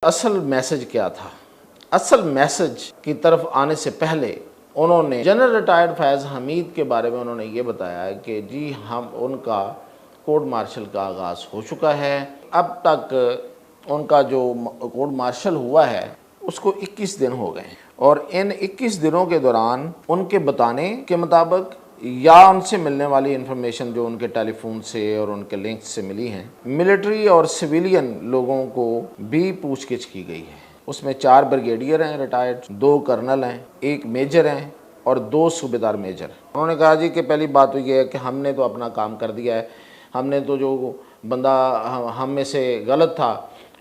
असल मैसेज क्या था? असल मैसेज की तरफ आने से पहले उन्होंने जनरल रिटायर्ड फैज़ हमीद के बारे में उन्होंने ये बताया कि जी हम उनका कोर्ट मार्शल का आगाज़ हो चुका है। अब तक उनका जो कोर्ट मार्शल हुआ है उसको 21 दिन हो गए और इन 21 दिनों के दौरान उनके बताने के मुताबिक या उनसे मिलने वाली इन्फॉर्मेशन जो उनके टेलीफोन से और उनके लिंक से मिली हैं, मिलिट्री और सिविलियन लोगों को भी पूछगिछ की गई है। उसमें 4 ब्रिगेडियर हैं रिटायर्ड, 2 कर्नल हैं, 1 मेजर हैं और 2 सूबेदार मेजर। उन्होंने कहा जी कि पहली बात तो ये है कि हमने तो अपना काम कर दिया है, हमने तो जो बंदा हम में से गलत था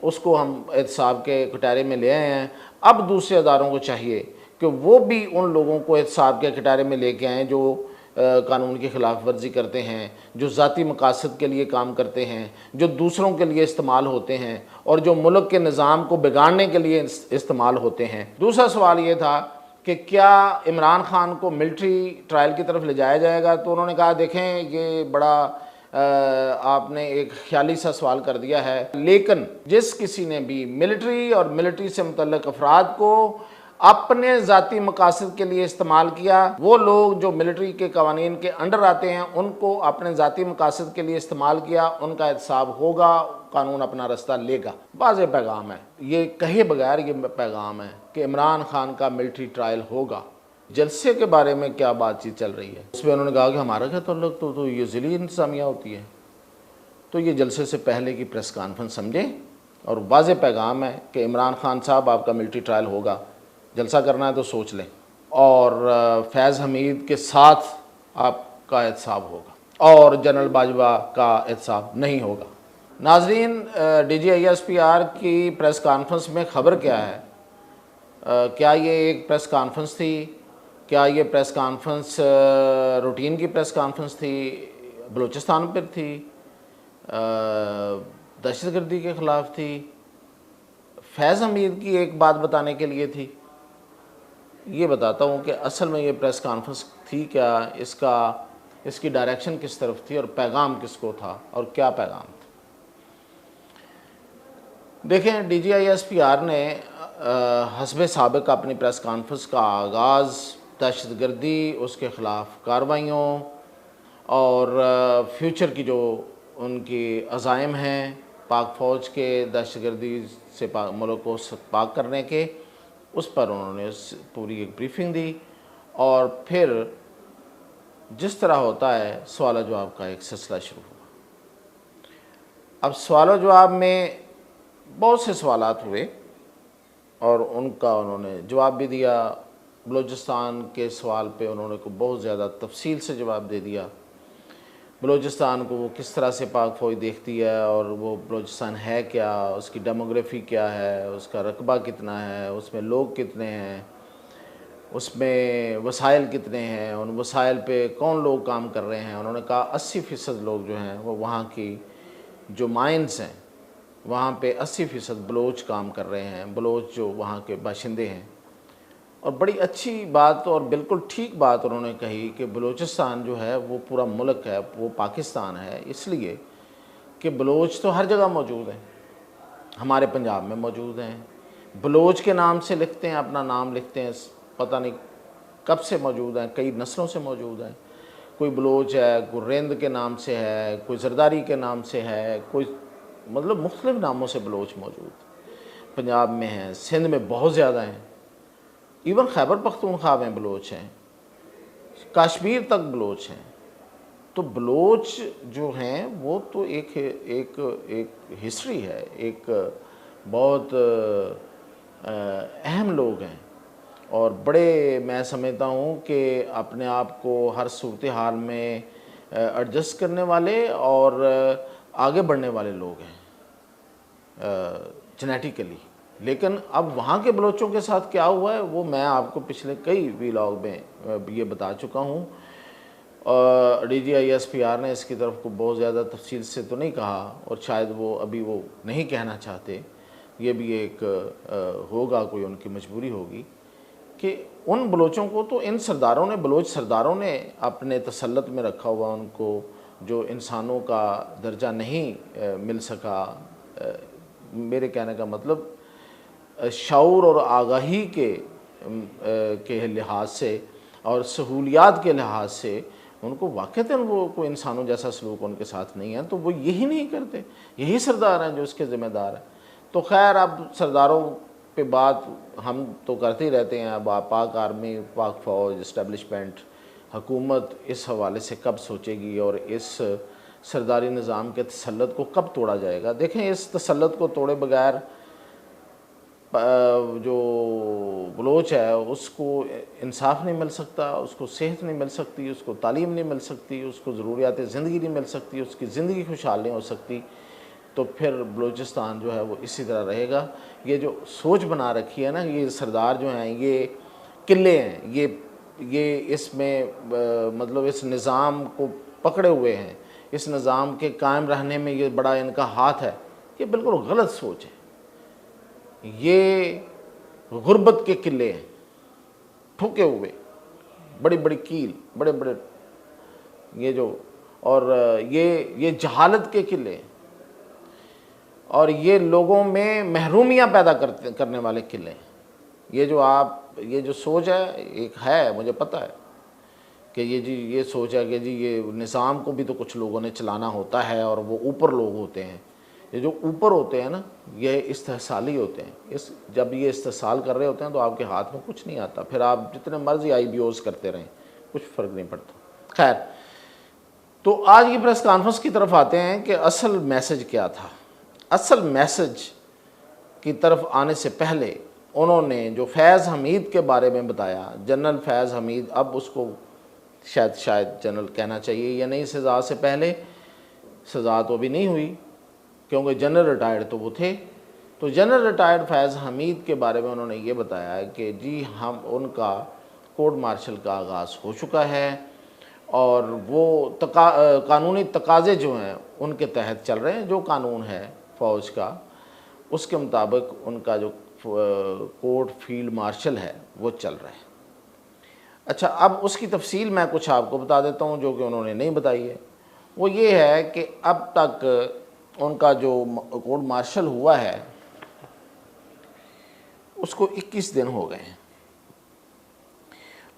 उसको हम एहतसाब के कटारे में ले आए हैं। अब दूसरे अदारों को चाहिए कि वो भी उन लोगों को एहतसाब के कटारे में लेके आएँ जो कानून की खिलाफ वर्जी करते हैं, जो ज़ाती मकासद के लिए काम करते हैं, जो दूसरों के लिए इस्तेमाल होते हैं और जो मुल्क के निज़ाम को बिगाड़ने के लिए इस्तेमाल होते हैं। दूसरा सवाल ये था कि क्या इमरान खान को मिलिट्री ट्रायल की तरफ ले जाया जाएगा? तो उन्होंने कहा देखें ये बड़ा आपने एक ख्याली सा सवाल कर दिया है, लेकिन जिस किसी ने भी मिलिट्री और मिलिट्री से मुतल्लिक़ अफराद को अपने ज़ाती मकासद के लिए इस्तेमाल किया, वो लोग जो मिलिट्री के कवानीन के अंडर आते हैं उनको अपने ज़ाती मकासद के लिए इस्तेमाल किया, उनका एहतसाब होगा, कानून अपना रास्ता लेगा। वाज़ेह पैगाम है, ये कहे बगैर ये पैगाम है कि इमरान खान का मिलिट्री ट्रायल होगा। जलसे के बारे में क्या बातचीत चल रही है, उसमें उन्होंने कहा कि हमारा क्या ताल्लुक, तो ये ज़िली इंतज़ामिया होती है। तो ये जलसे से पहले की प्रेस कॉन्फ्रेंस समझें और वाज़ेह पैगाम है कि इमरान खान साहब आपका मिलिट्री ट्रायल होगा, जलसा करना है तो सोच लें और फैज़ हमीद के साथ आपका एहतसाब होगा और जनरल बाजवा का एहतसाब नहीं होगा। नाजरीन, DGISPR की प्रेस कॉन्फ्रेंस में ख़बर क्या है? क्या ये एक प्रेस कॉन्फ्रेंस थी? क्या ये प्रेस कॉन्फ्रेंस रूटीन की प्रेस कॉन्फ्रेंस थी? बलूचिस्तान पर थी? दहशतगर्दी के ख़िलाफ़ थी? फैज़ हमीद की एक बात बताने के लिए थी? ये बताता हूँ कि असल में ये प्रेस कॉन्फ्रेंस थी क्या, इसकी डायरेक्शन किस तरफ थी और पैगाम किसको था और क्या पैगाम था। देखें, DGISPR ने हस्बे साबिक अपनी प्रेस कॉन्फ्रेंस का आगाज़ दहशतगर्दी, उसके ख़िलाफ़ कार्रवाइयों और फ्यूचर की जो उनकी अज़ाइम हैं पाक फ़ौज के दहशतगर्दी से मुल्क को पाक करने के, उस पर उन्होंने पूरी एक ब्रीफिंग दी और फिर जिस तरह होता है सवाल जवाब का एक सिलसिला शुरू हुआ। अब सवाल जवाब में बहुत से सवालात हुए और उनका उन्होंने जवाब भी दिया। बलूचिस्तान के सवाल पे उन्होंने को बहुत ज़्यादा तफसील से जवाब दे दिया। बलूचिस्तान को वो किस तरह से पाक फ़ौज देखती है और वो बलूचिस्तान है क्या, उसकी डेमोग्राफी क्या है, उसका रकबा कितना है, उसमें लोग कितने हैं, उसमें वसाइल कितने हैं, उन वसाइल पे कौन लोग काम कर रहे हैं। उन्होंने कहा 80% लोग जो हैं वो वहाँ की जो माइंस हैं वहाँ पे 80% बलोच काम कर रहे हैं, बलोच जो वहाँ के बाशिंदे हैं। और बड़ी अच्छी बात और बिल्कुल ठीक बात उन्होंने कही कि बलूचिस्तान जो है वो पूरा मुल्क है, वो पाकिस्तान है, इसलिए कि बलोच तो हर जगह मौजूद हैं। हमारे पंजाब में मौजूद हैं, बलोच के नाम से लिखते हैं, अपना नाम लिखते हैं, पता नहीं कब से मौजूद हैं, कई नस्लों से मौजूद हैं। कोई बलोच है, कोई रिंद के नाम से है, कोई जरदारी के नाम से है, कोई मतलब मुख्तलिफ नामों से बलोच मौजूद पंजाब में हैं, सिंध में बहुत ज़्यादा हैं, इवन खैबर पख्तूनख्वा में बलोच हैं, कश्मीर तक बलोच हैं। तो बलोच जो हैं वो तो एक हिस्ट्री है, एक बहुत अहम लोग हैं और बड़े मैं समझता हूँ कि अपने आप को हर सूरत हाल में एडजस्ट करने वाले और आगे बढ़ने वाले लोग हैं जेनेटिकली। लेकिन अब वहाँ के बलोचों के साथ क्या हुआ है वो मैं आपको पिछले कई वीलॉग में ये बता चुका हूँ। DGISPR ने इसकी तरफ को बहुत ज़्यादा तफसील से तो नहीं कहा और शायद वो अभी वो नहीं कहना चाहते। ये भी एक होगा, कोई उनकी मजबूरी होगी कि उन बलोचों को तो इन सरदारों ने, बलोच सरदारों ने अपने तसल्लुत में रखा हुआ, उनको जो इंसानों का दर्जा नहीं मिल सका। मेरे कहने का मतलब शऊर और आगाही के लिहाज से और सहूलियात के लिहाज से उनको वाक़ईतन वो कोई इंसानों जैसा सलूक उनके साथ नहीं है, तो वो यही नहीं करते। यही सरदार हैं जो इसके ज़िम्मेदार हैं। तो खैर, अब सरदारों पे बात हम तो करते ही रहते हैं। अब पाक आर्मी, पाक फ़ौज, इस्टेब्लिशमेंट, हुकूमत इस हवाले से कब सोचेगी और इस सरदारी निज़ाम के तसल्लुत को कब तोड़ा जाएगा। देखें, इस तसल्लुत को तोड़े बगैर जो बलोच है उसको इंसाफ नहीं मिल सकता, उसको सेहत नहीं मिल सकती, उसको तालीम नहीं मिल सकती, उसको ज़रूरियात ज़िंदगी नहीं मिल सकती, उसकी ज़िंदगी खुशहाल नहीं हो सकती। तो फिर बलूचिस्तान जो है वो इसी तरह रहेगा। ये जो सोच बना रखी है ना, ये सरदार जो हैं ये किले हैं, ये इसमें मतलब इस निज़ाम को पकड़े हुए हैं, इस निज़ाम के कायम रहने में ये बड़ा इनका हाथ है। ये बिल्कुल गलत सोच है। ये गुर्बत के किले हैं, ठुके हुए, बड़ी बड़ी कील, बड़े बड़े ये जो, और ये जहालत के किले हैं, और ये लोगों में महरूमियाँ पैदा करने वाले किले हैं। ये जो सोच है, एक है, मुझे पता है कि ये सोच है कि जी ये निज़ाम को भी तो कुछ लोगों ने चलाना होता है और वो ऊपर लोग होते हैं। ये जो ऊपर होते हैं ना, ये इस्तेहसाली होते हैं। जब ये इस्तेहसाल कर रहे होते हैं तो आपके हाथ में कुछ नहीं आता, फिर आप जितने मर्जी IBOs करते रहें, कुछ फ़र्क नहीं पड़ता। खैर, तो आज की प्रेस कॉन्फ्रेंस की तरफ आते हैं कि असल मैसेज क्या था। असल मैसेज की तरफ आने से पहले उन्होंने जो फैज़ हमीद के बारे में बताया, जनरल फैज़ हमीद, अब उसको शायद जनरल कहना चाहिए या नहीं, सज़ा से पहले, सज़ा तो अभी नहीं हुई क्योंकि जनरल रिटायर्ड तो वो थे। तो जनरल रिटायर्ड फैज़ हमीद के बारे में उन्होंने ये बताया कि जी हम उनका कोर्ट मार्शल का आगाज़ हो चुका है और वो कानूनी तकाज़े जो हैं उनके तहत चल रहे हैं। जो कानून है फ़ौज का, उसके मुताबिक उनका जो कोर्ट फील्ड मार्शल है वो चल रहा है। अच्छा, अब उसकी तफसील मैं कुछ आपको बता देता हूँ जो कि उन्होंने नहीं बताई है। वो ये है कि अब तक उनका जो कोर्ट मार्शल हुआ है उसको 21 दिन हो गए हैं,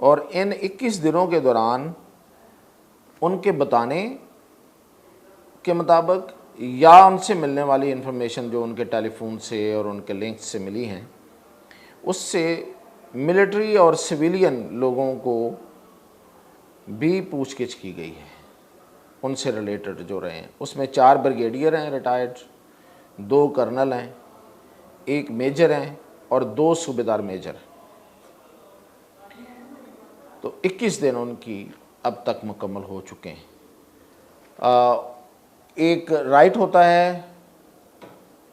और इन 21 दिनों के दौरान उनके बताने के मुताबिक या उनसे मिलने वाली इन्फॉर्मेशन जो उनके टेलीफोन से और उनके लिंक्स से मिली हैं, उससे मिलिट्री और सिविलियन लोगों को भी पूछगिछ की गई है, उनसे रिलेटेड जो रहे हैं। उसमें 4 ब्रिगेडियर हैं रिटायर्ड, 2 कर्नल हैं, 1 मेजर हैं और 2 सूबेदार मेजर। तो 21 दिन उनकी अब तक मुकम्मल हो चुके हैं। एक राइट होता है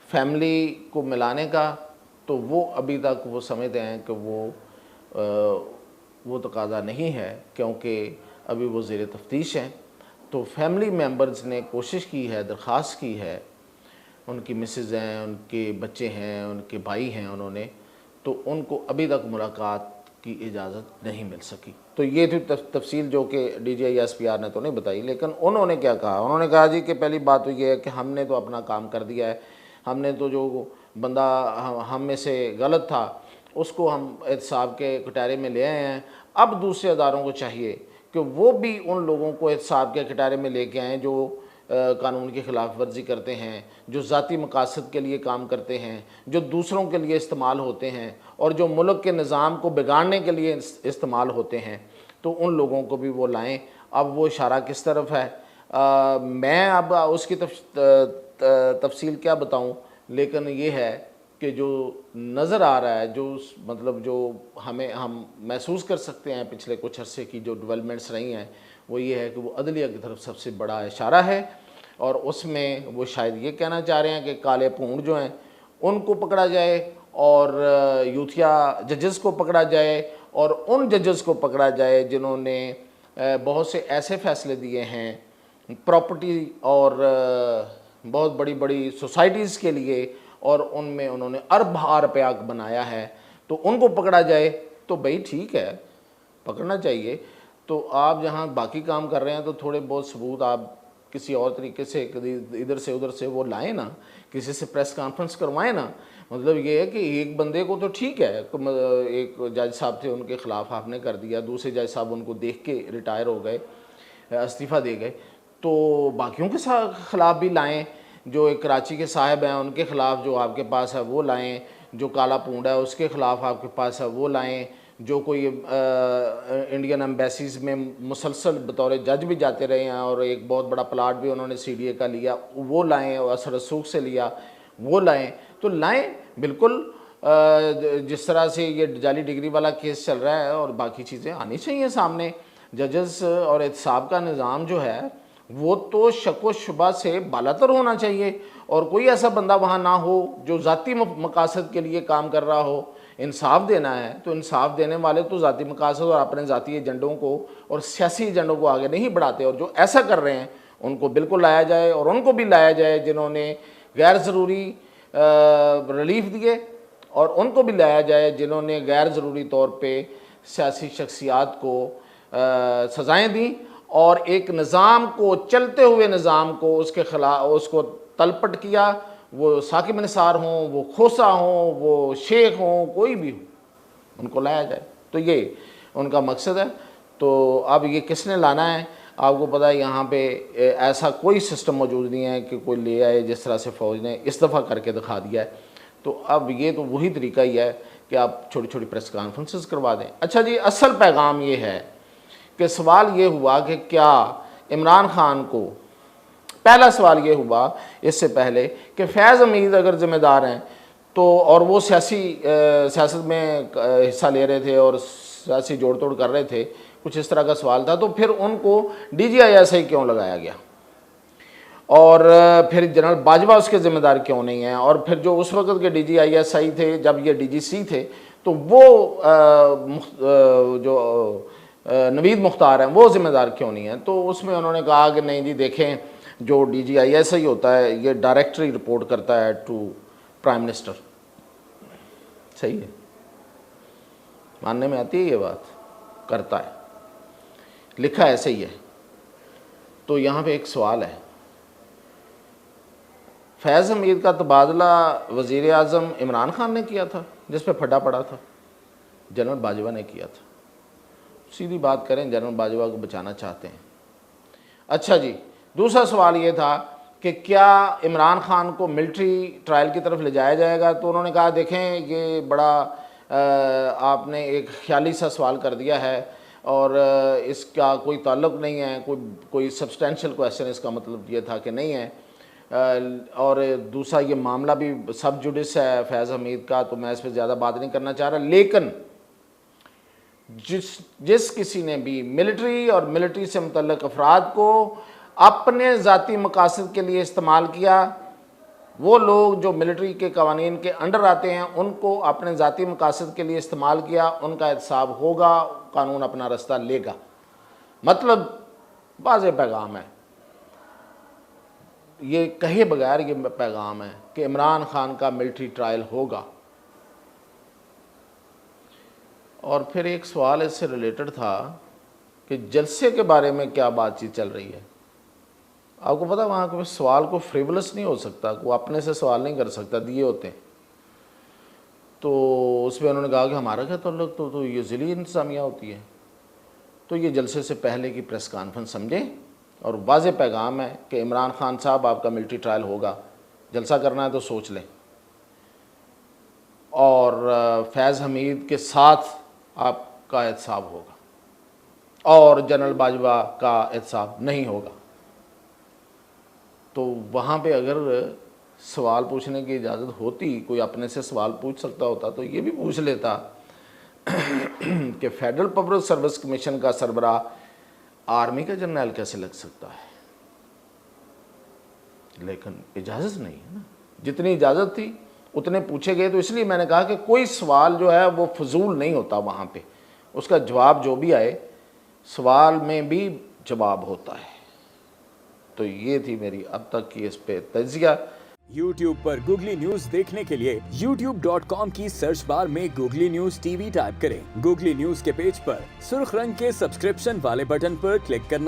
फैमिली को मिलाने का, तो वो अभी तक वो समझते हैं कि वो तकाज़ा नहीं है क्योंकि अभी वो ज़ेर तफ्तीश हैं। तो फैमिली मेंबर्स ने कोशिश की है, दरख्वास्त की है, उनकी मिसेज़ हैं, उनके बच्चे हैं, उनके भाई हैं, उन्होंने, तो उनको अभी तक मुलाकात की इजाज़त नहीं मिल सकी। तो ये थी तफसील जो कि DGI SPR ने तो नहीं बताई, लेकिन उन्होंने क्या कहा। उन्होंने कहा जी कि पहली बात तो ये है कि हमने तो अपना काम कर दिया है, हमने तो जो बंदा हम में से गलत था उसको हम एहतसाब के कटारे में ले आए हैं। अब दूसरे अदारों को चाहिए कि वो भी उन लोगों को एहतसाब के कटारे में लेके आएँ जो कानून की ख़िलाफ़ वर्जी करते हैं, जो ज़ाती मकासद के लिए काम करते हैं, जो दूसरों के लिए इस्तेमाल होते हैं और जो मुल्क के निज़ाम को बिगाड़ने के लिए इस्तेमाल होते हैं, तो उन लोगों को भी वो लाएं। अब वो इशारा किस तरफ है, मैं अब उसकी तफसील क्या बताऊं, लेकिन ये है कि जो नज़र आ रहा है, जो मतलब जो हम महसूस कर सकते हैं पिछले कुछ अरसे की जो डेवलपमेंट्स रही हैं, वो ये है कि वो अदलिया की तरफ सबसे बड़ा इशारा है। और उसमें वो शायद ये कहना चाह रहे हैं कि काले पूंड जो हैं उनको पकड़ा जाए और यूथिया जजेस को पकड़ा जाए और उन जजेस को पकड़ा जाए जिन्होंने बहुत से ऐसे फ़ैसले दिए हैं प्रॉपर्टी और बहुत बड़ी बड़ी सोसाइटीज़ के लिए, और उनमें उन्होंने अरब रुपया बनाया है, तो उनको पकड़ा जाए। तो भाई ठीक है, पकड़ना चाहिए। तो आप जहाँ बाकी काम कर रहे हैं तो थोड़े बहुत सबूत आप किसी और तरीके से इधर से उधर से वो लाएं ना, किसी से प्रेस कॉन्फ्रेंस करवाएं ना। मतलब ये है कि एक बंदे को तो ठीक है, एक जज साहब थे उनके ख़िलाफ़ आपने कर दिया, दूसरे जज साहब उनको देख के रिटायर हो गए, इस्तीफ़ा दे गए, तो बाकियों के ख़िलाफ़ भी लाएँ। जो एक कराची के साहब हैं उनके ख़िलाफ़ जो आपके पास है वो लाएँ, जो काला पूंडा है उसके ख़िलाफ़ आपके पास है वो लाएँ, जो कोई इंडियन एम्बेसीज़ में मुसलसल बतौर जज भी जाते रहे हैं और एक बहुत बड़ा प्लाट भी उन्होंने CDA का लिया वो लाएँ, और असर रसूख से लिया वो लाएँ, तो लाएँ बिल्कुल। जिस तरह से ये जाली डिग्री वाला केस चल रहा है और बाकी चीज़ें आनी चाहिए सामने। जजेस और एहतसाब का निज़ाम जो है वो तो शक व शुबा से बालातर होना चाहिए, और कोई ऐसा बंदा वहाँ ना हो जो ज़ाती मकासद के लिए काम कर रहा हो। इंसाफ देना है तो इंसाफ देने वाले तो ज़ाती मकासद और अपने ज़ाती एजेंडों को और सियासी एजेंडों को आगे नहीं बढ़ाते, और जो ऐसा कर रहे हैं उनको बिल्कुल लाया जाए, और उनको भी लाया जाए जिन्होंने गैर ज़रूरी रिलीफ दिए, और उनको भी लाया जाए जिन्होंने गैर ज़रूरी तौर पे सियासी शख्सियात को सज़ाएँ दी, और एक निज़ाम को, चलते हुए निज़ाम को उसके खिलाफ उसको तलपट किया। वो साकिब निसार हों, वो खोसा हों, वो शेख हों, कोई भी हो, उनको लाया जाए। तो ये उनका मकसद है। तो अब ये किसने लाना है, आपको पता है यहाँ पे ऐसा कोई सिस्टम मौजूद नहीं है कि कोई ले आए, जिस तरह से फ़ौज ने इस दफ़ा करके दिखा दिया है। तो अब ये तो वही तरीका ही है कि आप छोटी छोटी प्रेस कॉन्फ्रेंसेस करवा दें। अच्छा जी, असल पैगाम ये है कि सवाल ये हुआ कि क्या इमरान खान को, पहला सवाल ये हुआ इससे पहले कि फैज़ हमीद अगर ज़िम्मेदार हैं तो, और वो सियासत में हिस्सा ले रहे थे और सियासी जोड़ तोड़ कर रहे थे, कुछ इस तरह का सवाल था, तो फिर उनको DGI क्यों लगाया गया, और फिर जनरल बाजवा उसके ज़िम्मेदार क्यों नहीं हैं, और फिर जो उस वक्त के DGI थे जब ये DGC थे, तो वो जो नवीद मुख्तार हैं वो ज़िम्मेदार क्यों नहीं है। तो उसमें उन्होंने कहा कि नहीं जी देखें, जो DGI होता है ये डायरेक्टली रिपोर्ट करता है टू प्राइम मिनिस्टर। सही है, मानने में आती है ये बात, करता है, लिखा ऐसे ही है। तो यहाँ पे एक सवाल है, फैज़ हमीद का तबादला वज़ीर आज़म इमरान खान ने किया था, जिस पे फटा पड़ा था, जनरल बाजवा ने किया था। सीधी बात करें, जनरल बाजवा को बचाना चाहते हैं। अच्छा जी, दूसरा सवाल ये था कि क्या इमरान खान को मिलिट्री ट्रायल की तरफ ले जाया जाएगा। तो उन्होंने कहा देखें ये बड़ा आपने एक ख्याली सा सवाल कर दिया है, और इसका कोई ताल्लुक़ नहीं है, कोई सब्सटेंशियल क्वेश्चन इसका मतलब ये था कि नहीं है। और दूसरा ये मामला भी सब जुडिस है फैज़ हमीद का, तो मैं इस पर ज़्यादा बात नहीं करना चाह रहा। लेकिन जिस किसी ने भी मिलिट्री और मिलिट्री से मुतल्लिक़ अफराद को अपने ज़ाती मकासद के लिए इस्तेमाल किया, वो लोग जो मिलिट्री के कवानीन के अंडर आते हैं उनको अपने ज़ाती मकासद के लिए इस्तेमाल किया, उनका एहतसाब होगा, कानून अपना रास्ता लेगा। मतलब वाज़ेह पैगाम है, ये कहे बगैर ये पैगाम है कि इमरान खान का मिलिट्री ट्रायल होगा। और फिर एक सवाल इससे रिलेटेड था कि जलसे के बारे में क्या बातचीत चल रही है। आपको पता वहाँ के सवाल को फ्रिवलस नहीं हो सकता, वो अपने से सवाल नहीं कर सकता, दिए होते हैं। तो उस पर उन्होंने कहा कि हमारा क्या ताल्लुक़, तो ये ज़िली इंतज़ामिया होती है। तो ये जलसे से पहले की प्रेस कॉन्फ्रेंस समझें, और वाज़ेह पैगाम है कि इमरान खान साहब आपका मिलिट्री ट्रायल होगा, जलसा करना है तो सोच लें, और फैज़ हमीद के साथ आपका एहतसाब होगा, और जनरल बाजवा का एहतसाब नहीं होगा। तो वहाँ पे अगर सवाल पूछने की इजाज़त होती, कोई अपने से सवाल पूछ सकता होता, तो ये भी पूछ लेता कि फेडरल पब्लिक सर्विस कमीशन का सरबराह आर्मी का जर्नल कैसे लग सकता है। लेकिन इजाज़त नहीं है ना, जितनी इजाज़त थी उतने पूछे गए। तो इसलिए मैंने कहा कि कोई सवाल जो है वो फजूल नहीं होता, वहाँ पे उसका जवाब जो भी आए, सवाल में भी जवाब होता है। तो ये थी मेरी अब तक की इस पे तजिया। YouTube पर गूगली न्यूज देखने के लिए youtube.com की सर्च बार में गूगली न्यूज TV टाइप करें। गूगली न्यूज के पेज पर सुर्ख रंग के सब्सक्रिप्शन वाले बटन पर क्लिक करना